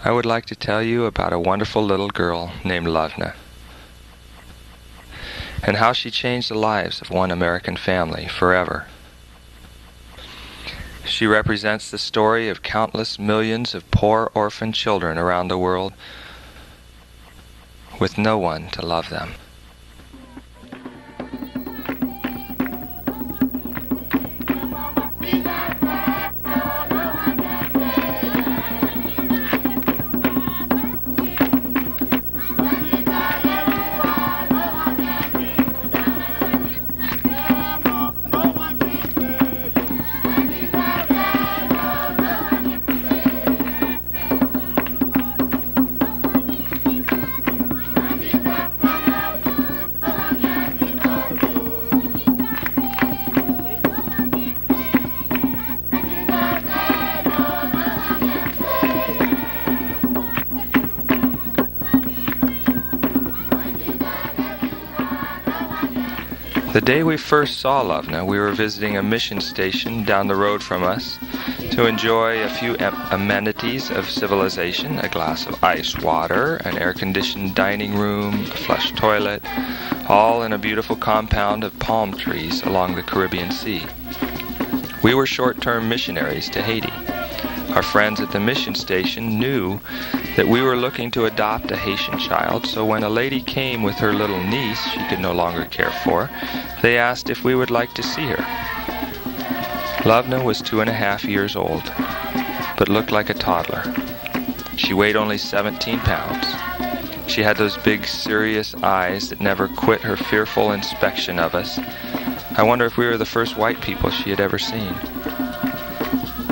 I would like to tell you about a wonderful little girl named Lovena, and how she changed the lives of one American family forever. She represents the story of countless millions of poor orphan children around the world with no one to love them. The day we first saw Lovena, we were visiting a mission station down the road from us to enjoy a few amenities of civilization, a glass of ice water, an air-conditioned dining room, a flush toilet, all in a beautiful compound of palm trees along the Caribbean Sea. We were short-term missionaries to Haiti. Our friends at the mission station knew that we were looking to adopt a Haitian child, so when a lady came with her little niece she could no longer care for, they asked if we would like to see her. Lovena was 2.5 years old, but looked like a toddler. She weighed only 17 pounds. She had those big, serious eyes that never quit her fearful inspection of us. I wonder if we were the first white people she had ever seen.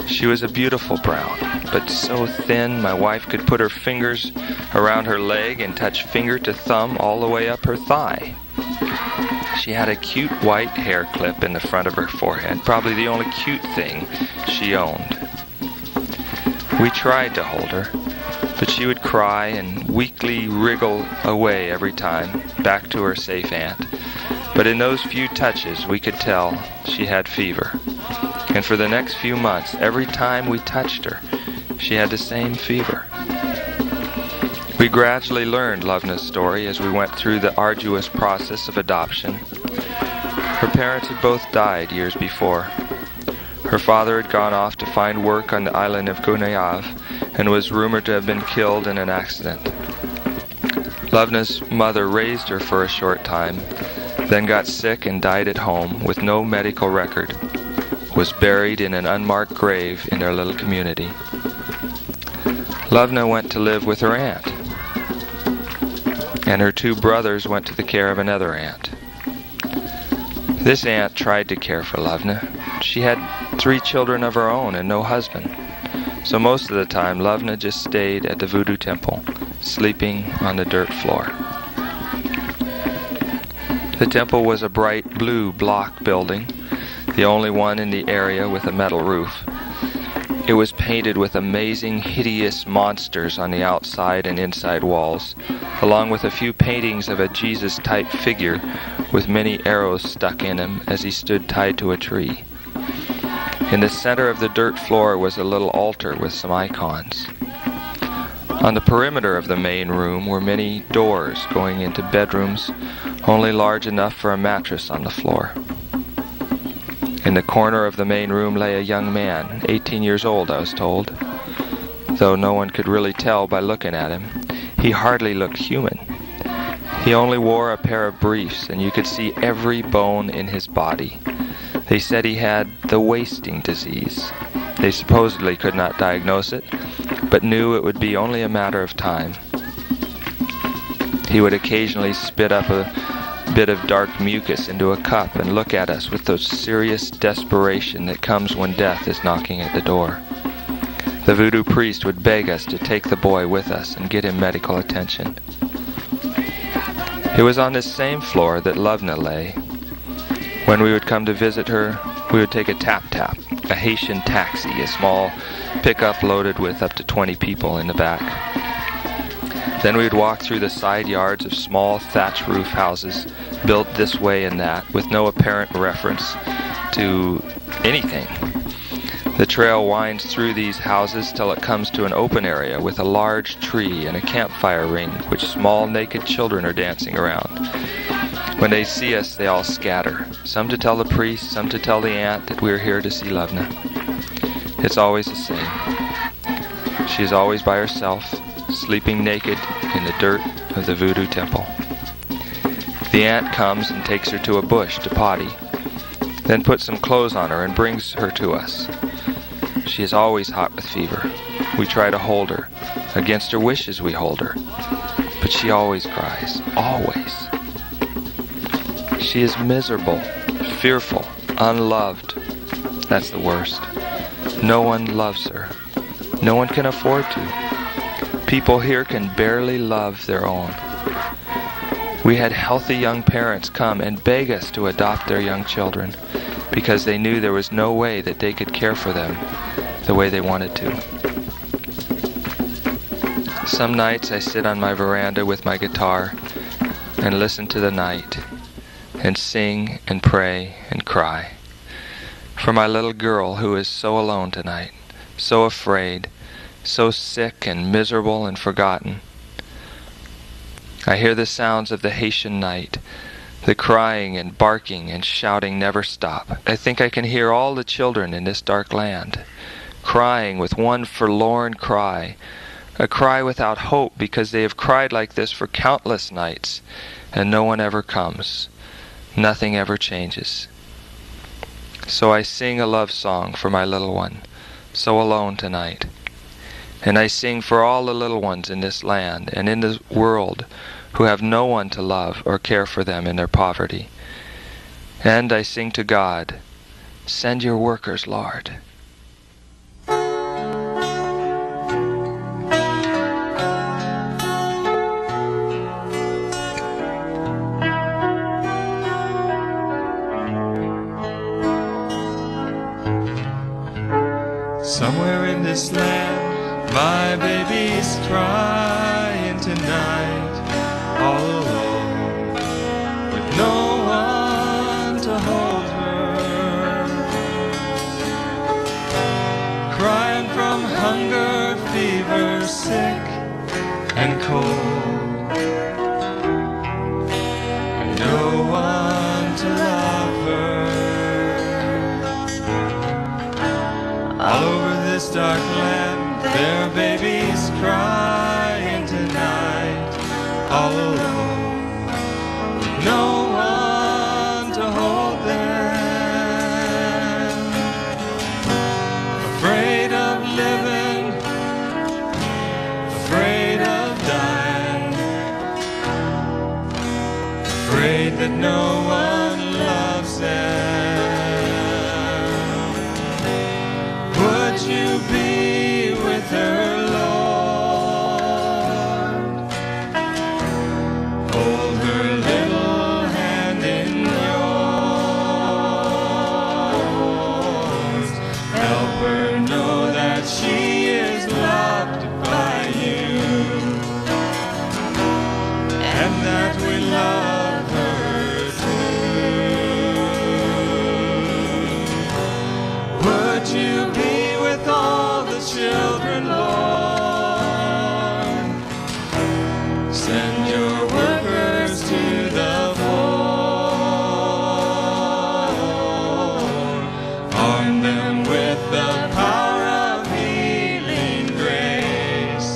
She was a beautiful brown, but so thin my wife could put her fingers around her leg and touch finger to thumb all the way up her thigh. She had a cute white hair clip in the front of her forehead, probably the only cute thing she owned. We tried to hold her, but she would cry and weakly wriggle away every time, back to her safe aunt. But in those few touches we could tell she had fever. And for the next few months, every time we touched her, she had the same fever. We gradually learned Lovena'S story as we went through the arduous process of adoption. Her parents had both died years before. Her father had gone off to find work on the island of Lovena'S and was rumored to have been killed in an accident. Lovena'S mother raised her for a short time, then got sick and died at home with no medical record, was buried in an unmarked grave in their little community. Lovena went to live with her aunt, and her 2 brothers went to the care of another aunt. This aunt tried to care for Lovena. She had 3 children of her own and no husband, so most of the time Lovena just stayed at the voodoo temple, sleeping on the dirt floor. The temple was a bright blue block building, the only one in the area with a metal roof. It was painted with amazing, hideous monsters on the outside and inside walls, along with a few paintings of a Jesus-type figure with many arrows stuck in him as he stood tied to a tree. In the center of the dirt floor was a little altar with some icons. On the perimeter of the main room were many doors going into bedrooms only large enough for a mattress on the floor. In the corner of the main room lay a young man, 18 years old, I was told. Though no one could really tell by looking at him, he hardly looked human. He only wore a pair of briefs, and you could see every bone in his body. They said he had the wasting disease. They supposedly could not diagnose it, but knew it would be only a matter of time. He would occasionally spit up a bit of dark mucus into a cup and look at us with the serious desperation that comes when death is knocking at the door. The voodoo priest would beg us to take the boy with us and get him medical attention. It was on this same floor that Lovena lay. When we would come to visit her, we would take a tap-tap, a Haitian taxi, a small pickup loaded with up to 20 people in the back. Then we would walk through the side yards of small thatch roof houses built this way and that with no apparent reference to anything. The trail winds through these houses till it comes to an open area with a large tree and a campfire ring which small naked children are dancing around. When they see us, they all scatter, some to tell the priest, some to tell the aunt that we are here to see Levna. It's always the same. She is always by herself, sleeping naked in the dirt of the voodoo temple. The aunt comes and takes her to a bush to potty, then puts some clothes on her and brings her to us. She is always hot with fever. We try to hold her. Against her wishes we hold her. But she always cries. Always. She is miserable, fearful, unloved. That's the worst. No one loves her. No one can afford to. People here can barely love their own. We had healthy young parents come and beg us to adopt their young children because they knew there was no way that they could care for them the way they wanted to. Some nights I sit on my veranda with my guitar and listen to the night and sing and pray and cry for my little girl who is so alone tonight, so afraid, so sick and miserable and forgotten. I hear the sounds of the Haitian night. The crying and barking and shouting never stop. I think I can hear all the children in this dark land, crying with one forlorn cry, a cry without hope because they have cried like this for countless nights, and no one ever comes. Nothing ever changes. So I sing a love song for my little one, so alone tonight. And I sing for all the little ones in this land and in the world who have no one to love or care for them in their poverty. And I sing to God, "Send your workers, Lord." Somewhere in this land, my baby's crying tonight, all alone, with no one to hold her. Crying from hunger, fever, sick and cold, and no one to love her. All over this dark land, there are babies crying tonight, all alone, with no one to hold them. Afraid of living, afraid of dying, afraid that no one loves them. Would you be with her, Lord? Hold her little hand in yours. Help her know that she is loved by you, and that we love her too. Would you be with all the children, Lord? Send your workers to the fold. Arm them with the power of healing grace.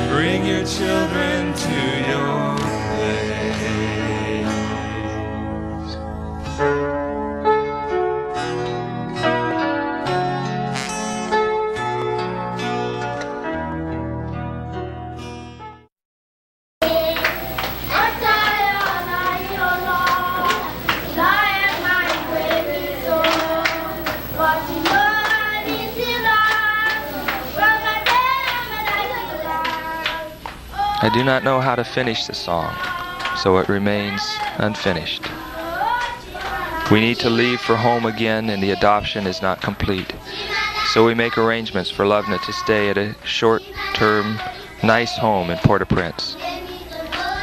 Bring your children to your place. I do not know how to finish the song, so it remains unfinished. We need to leave for home again, and the adoption is not complete. So we make arrangements for Levna to stay at a short-term, nice home in Port-au-Prince.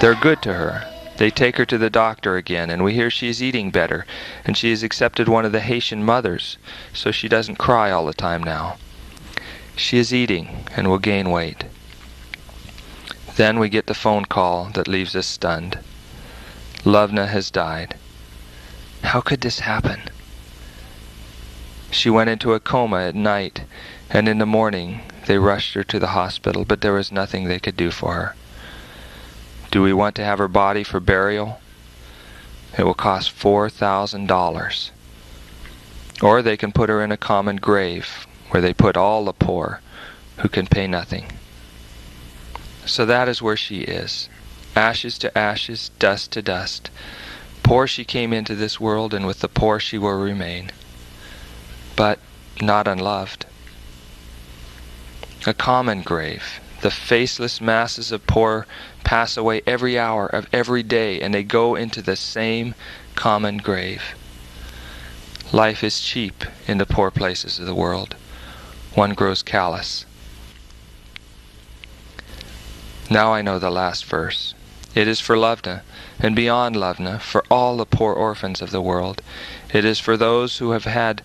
They're good to her, They take her to the doctor again, and we hear she is eating better, and she has accepted one of the Haitian mothers, so she doesn't cry all the time now. She is eating and will gain weight. Then we get the phone call that leaves us stunned. Lovena has died. How could this happen? She went into a coma at night, and in the morning they rushed her to the hospital, but there was nothing they could do for her. Do we want to have her body for burial? It will cost $4,000. Or they can put her in a common grave, where they put all the poor who can pay nothing. So that is where she is. Ashes to ashes, dust to dust. Poor she came into this world, and with the poor she will remain. But not unloved. A common grave. The faceless masses of poor pass away every hour of every day, and they go into the same common grave. Life is cheap in the poor places of the world. One grows callous. Now I know the last verse. It is for Lovena, and beyond Lovena, for all the poor orphans of the world. It is for those who have had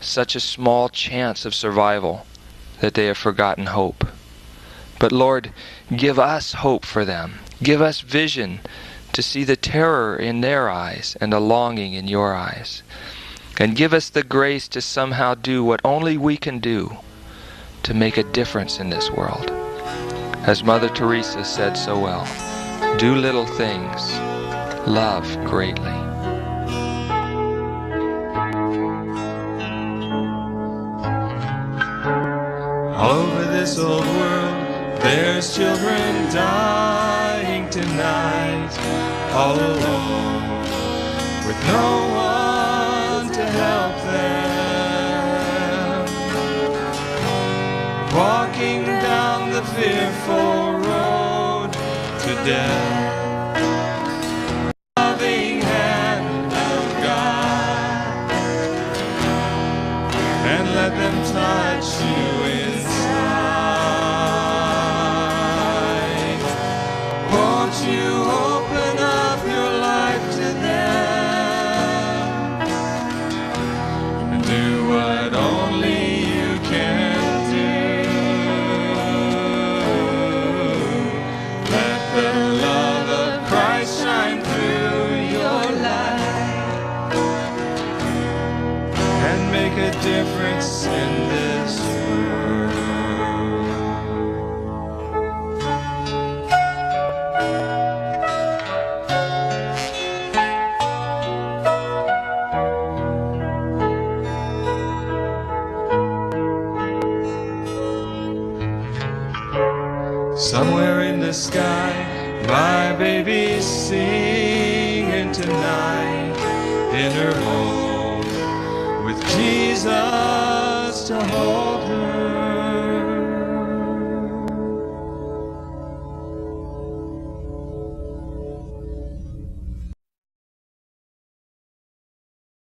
such a small chance of survival that they have forgotten hope. But Lord, give us hope for them. Give us vision to see the terror in their eyes and the longing in your eyes. And give us the grace to somehow do what only we can do to make a difference in this world. As Mother Teresa said so well, do little things, love greatly. All over this old world, there's children dying tonight, all alone, with no one to help them. Walking down the fearful road to death. Loving hand of God, and let them touch you inside. Won't you open up your life to them and do what only you can do? Let the love of Christ shine through your life and make a difference in this world. Somewhere in the sky, my baby's singing tonight in her home with Jesus to hold her